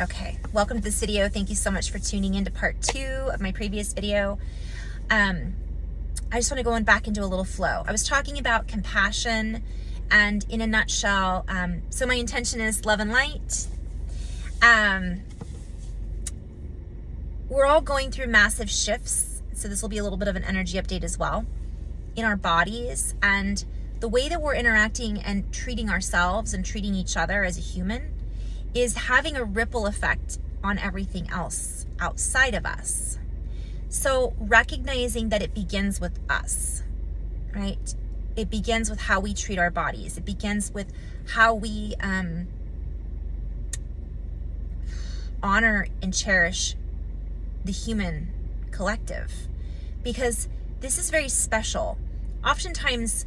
Okay, welcome to this video. Thank you so much for tuning in to part 2 of my previous video. I just want to go back into a little flow. I was talking about compassion, and in a nutshell, so my intention is love and light. We're all going through massive shifts, so this will be a little bit of an energy update as well, in our bodies, and the way that we're interacting and treating ourselves and treating each other as a human is having a ripple effect on everything else outside of us. So recognizing that it begins with us, right? It begins with how we treat our bodies. It begins with how we honor and cherish the human collective, because this is very special. Oftentimes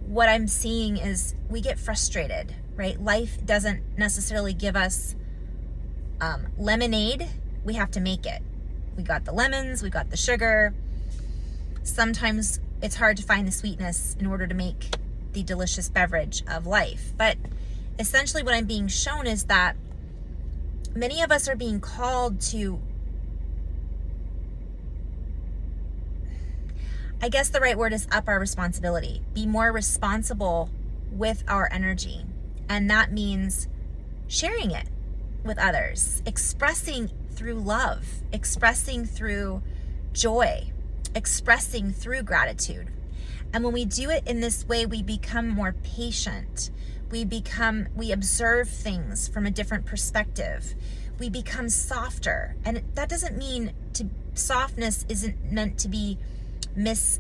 what I'm seeing is we get frustrated, right? Life doesn't necessarily give us lemonade. We have to make it. We got the lemons, we got the sugar. Sometimes it's hard to find the sweetness in order to make the delicious beverage of life. But essentially what I'm being shown is that many of us are being called to, I guess the right word is up our responsibility, be more responsible with our energy. And that means sharing it with others, expressing through love, expressing through joy, expressing through gratitude. And when we do it in this way, we become more patient. We observe things from a different perspective. We become softer. And that doesn't mean softness isn't meant to be mistaken.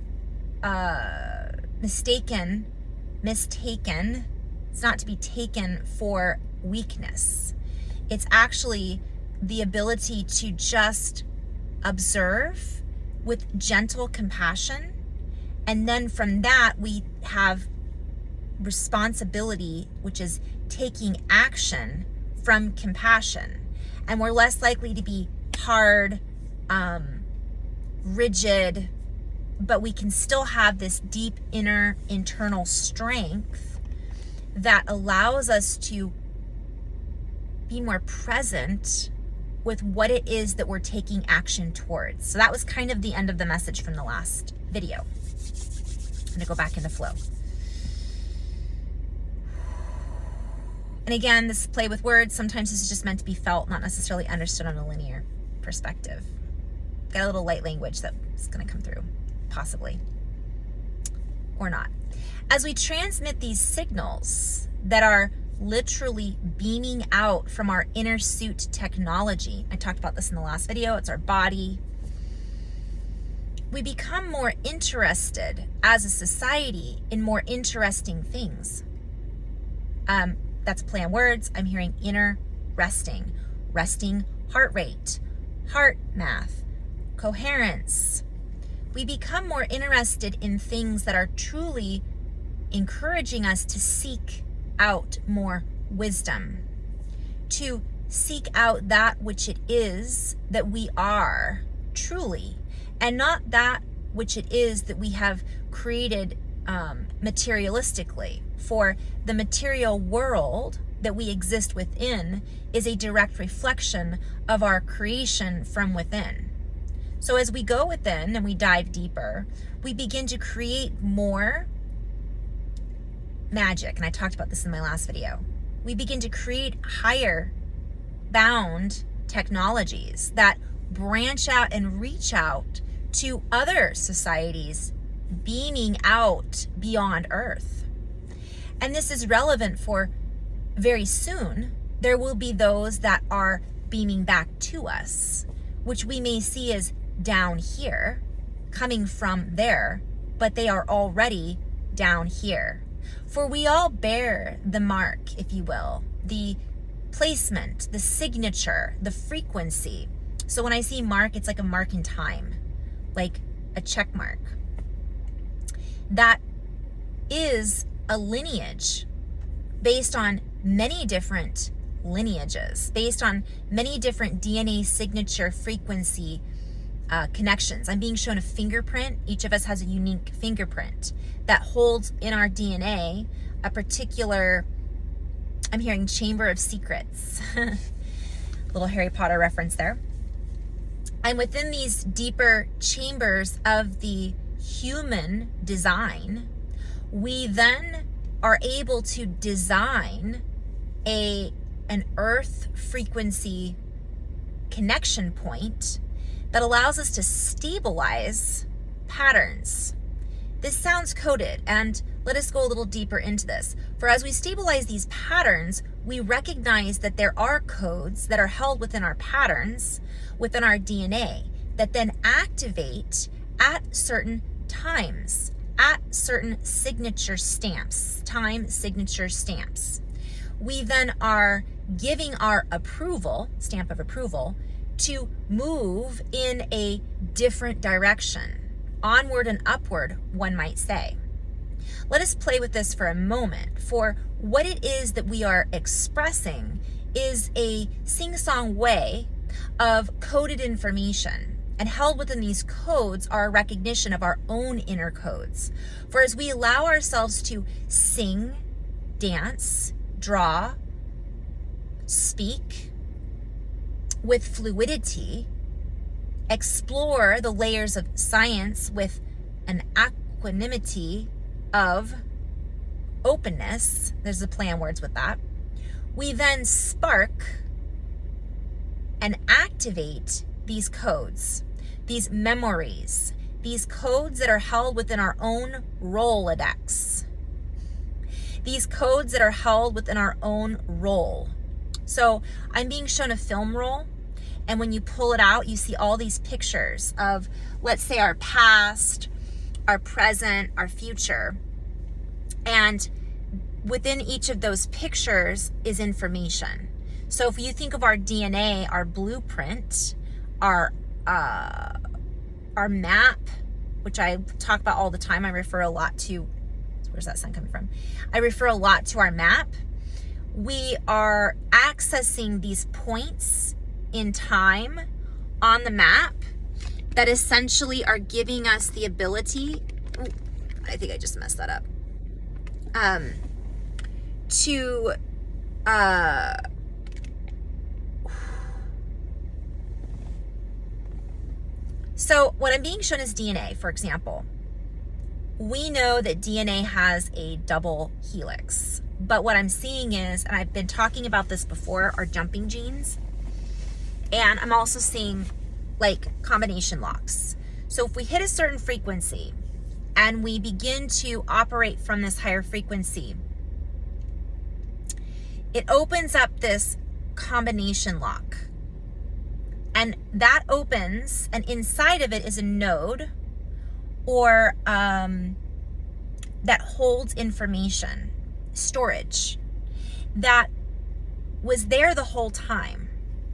It's not to be taken for weakness. It's actually the ability to just observe with gentle compassion. And then from that, we have responsibility, which is taking action from compassion. And we're less likely to be hard, rigid, but we can still have this deep internal strength that allows us to be more present with what it is that we're taking action towards. So that was kind of the end of the message from the last video. I'm going to go back into flow. And again, this play with words, sometimes this is just meant to be felt, not necessarily understood on a linear perspective. Got a little light language that's going to come through, possibly, or not. As we transmit these signals that are literally beaming out from our inner suit technology, I talked about this in the last video, it's our body, we become more interested as a society in more interesting things. That's a play on words. I'm hearing inner resting heart rate, heart math, coherence. We become more interested in things that are truly encouraging us to seek out more wisdom, to seek out that which it is that we are truly, and not that which it is that we have created materialistically. For the material world that we exist within is a direct reflection of our creation from within. So as we go within and we dive deeper, we begin to create more magic. And I talked about this in my last video. We begin to create higher bound technologies that branch out and reach out to other societies beaming out beyond Earth. And this is relevant for very soon, there will be those that are beaming back to us, which we may see as down here, coming from there, but they are already down here. For we all bear the mark, if you will, the placement, the signature, the frequency. So when I see mark, it's like a mark in time, like a check mark. That is a lineage based on many different lineages, based on many different DNA signature frequency connections. I'm being shown a fingerprint. Each of us has a unique fingerprint that holds in our DNA a particular, I'm hearing chamber of secrets, Little Harry Potter reference there. And within these deeper chambers of the human design, we then are able to design an earth frequency connection point that allows us to stabilize patterns. This sounds coded, and let us go a little deeper into this. For as we stabilize these patterns, we recognize that there are codes that are held within our patterns, within our DNA, that then activate at certain times, at certain signature stamps, time signature stamps. We then are giving our approval, stamp of approval, to move in a different direction, onward and upward, one might say. Let us play with this for a moment, for what it is that we are expressing is a sing-song way of coded information, and held within these codes are a recognition of our own inner codes. For as we allow ourselves to sing, dance, draw, speak with fluidity, explore the layers of science with an equanimity of openness, there's a play on words with that, we then spark and activate these codes, these memories, these codes that are held within our own Rolodex, these codes that are held within our own role. So I'm being shown a film roll, and when you pull it out, you see all these pictures of, let's say, our past, our present, our future. And within each of those pictures is information. So if you think of our DNA, our blueprint, our map, which I talk about all the time, I refer a lot to, where's that sun coming from? I refer a lot to our map. We are accessing these points in time on the map that essentially are giving us the ability, I think I just messed that up, to so what I'm being shown is DNA, for example. We know that DNA has a double helix, but what I'm seeing is, and I've been talking about this before, are jumping genes, and I'm also seeing like combination locks. So if we hit a certain frequency and we begin to operate from this higher frequency, it opens up this combination lock. And that opens, and inside of it is a node or that holds information, storage, that was there the whole time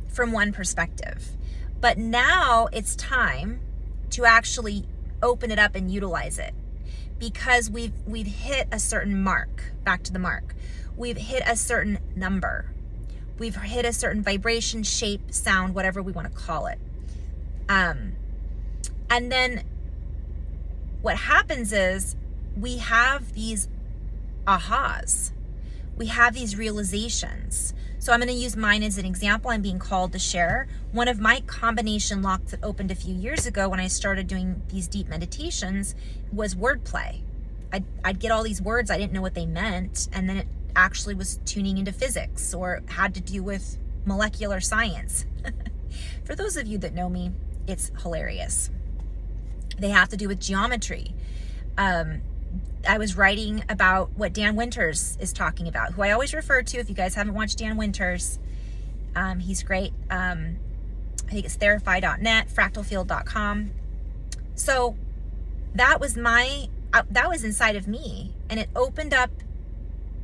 from one perspective. But now it's time to actually open it up and utilize it, because we've hit a certain mark, back to the mark. We've hit a certain number. We've hit a certain vibration, shape, sound, whatever we want to call it. And then what happens is we have these ahas. We have these realizations. So I'm going to use mine as an example. I'm being called to share. One of my combination locks that opened a few years ago when I started doing these deep meditations was wordplay. I'd get all these words, I didn't know what they meant, and then it actually was tuning into physics or had to do with molecular science. For those of you that know me, it's hilarious. They have to do with geometry. I was writing about what Dan Winters is talking about, who I always refer to. If you guys haven't watched Dan Winters, he's great. I think it's therify.net, fractalfield.com. So that was that was inside of me, and it opened up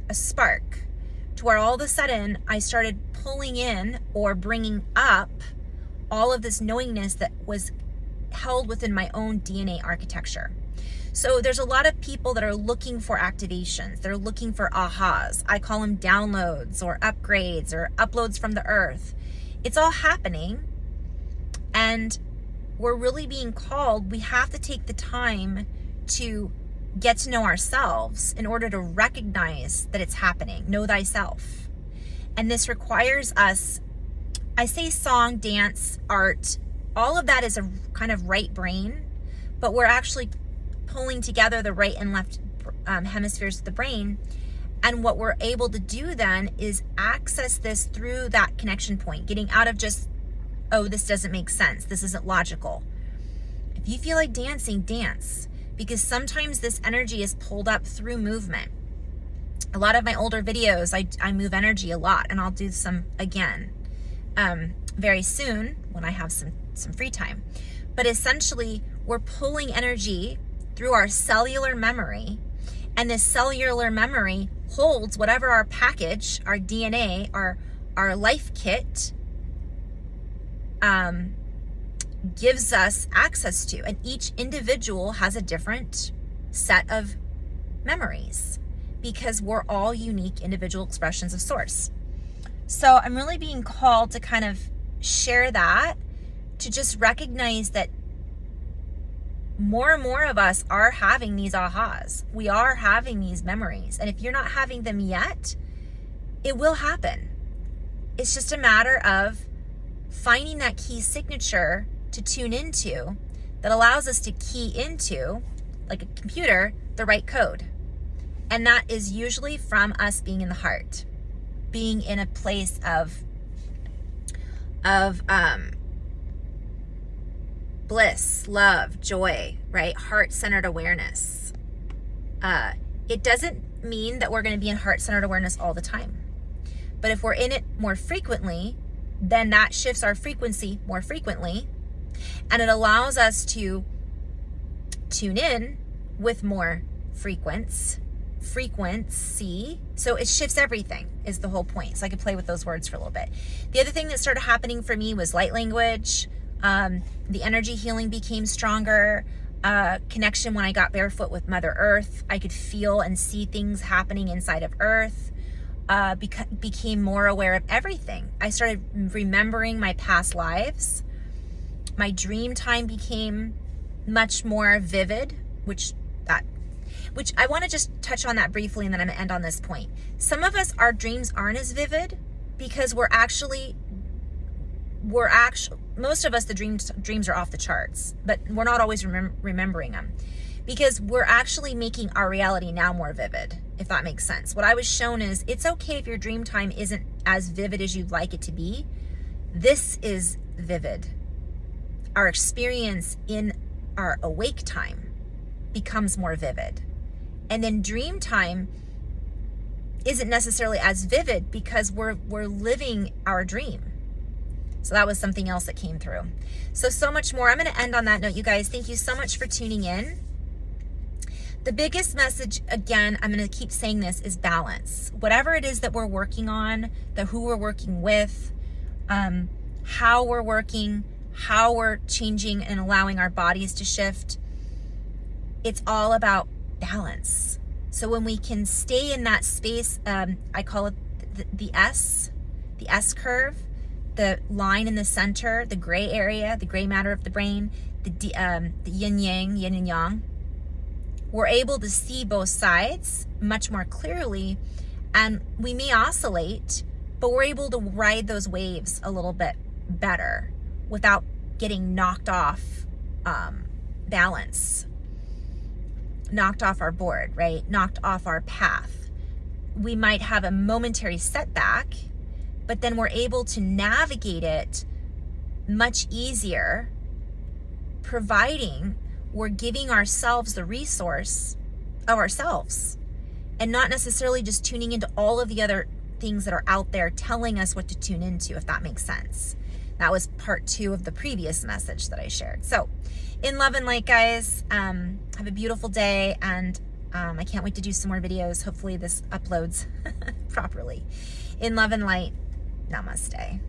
a spark to where all of a sudden I started pulling in or bringing up all of this knowingness that was held within my own DNA architecture. So there's a lot of people that are looking for activations. They're looking for ahas. I call them downloads or upgrades or uploads from the earth. It's all happening, and we're really being called. We have to take the time to get to know ourselves in order to recognize that it's happening. Know thyself. And this requires us I say song, dance, art, all of that is a kind of right brain, but we're actually pulling together the right and left hemispheres of the brain. And what we're able to do then is access this through that connection point, getting out of just, oh, this doesn't make sense, this isn't logical. If you feel like dancing, dance, because sometimes this energy is pulled up through movement. A lot of my older videos, I move energy a lot, and I'll do some again very soon when I have some free time. But essentially, we're pulling energy through our cellular memory, and this cellular memory holds whatever our package, our DNA, our life kit gives us access to. And each individual has a different set of memories because we're all unique individual expressions of source. So I'm really being called to kind of share that, to just recognize that more and more of us are having these ahas. We are having these memories. And if you're not having them yet, it will happen. It's just a matter of finding that key signature to tune into that allows us to key into, like a computer, the right code. And that is usually from us being in the heart, being in a place of bliss, love, joy, right? Heart-centered awareness. It doesn't mean that we're going to be in heart-centered awareness all the time. But if we're in it more frequently, then that shifts our frequency more frequently. And it allows us to tune in with more frequency. So it shifts everything is the whole point. So I could play with those words for a little bit. The other thing that started happening for me was light language. The energy healing became stronger. Connection when I got barefoot with Mother Earth. I could feel and see things happening inside of Earth. Became more aware of everything. I started remembering my past lives. My dream time became much more vivid, which I want to just touch on that briefly, and then I'm going to end on this point. Some of us, our dreams aren't as vivid because most of us, the dreams are off the charts, but we're not always remembering them because we're actually making our reality now more vivid, if that makes sense. What I was shown is it's okay if your dream time isn't as vivid as you'd like it to be. This is vivid. Our experience in our awake time becomes more vivid. And then dream time isn't necessarily as vivid because we're living our dream. So that was something else that came through. So much more. I'm going to end on that note, you guys. Thank you so much for tuning in. The biggest message, again, I'm going to keep saying this, is balance. Whatever it is that we're working on, who we're working with, how we're working, how we're changing and allowing our bodies to shift, it's all about balance. So when we can stay in that space, I call it the S curve, the line in the center, the gray area, the gray matter of the brain, the yin and yang, we're able to see both sides much more clearly, and we may oscillate, but we're able to ride those waves a little bit better without getting knocked off balance, knocked off our board, right? Knocked off our path. We might have a momentary setback, but then we're able to navigate it much easier, providing we're giving ourselves the resource of ourselves and not necessarily just tuning into all of the other things that are out there telling us what to tune into, if that makes sense. That was part 2 of the previous message that I shared. So in love and light, guys, have a beautiful day, and I can't wait to do some more videos. Hopefully this uploads properly. In love and light, namaste.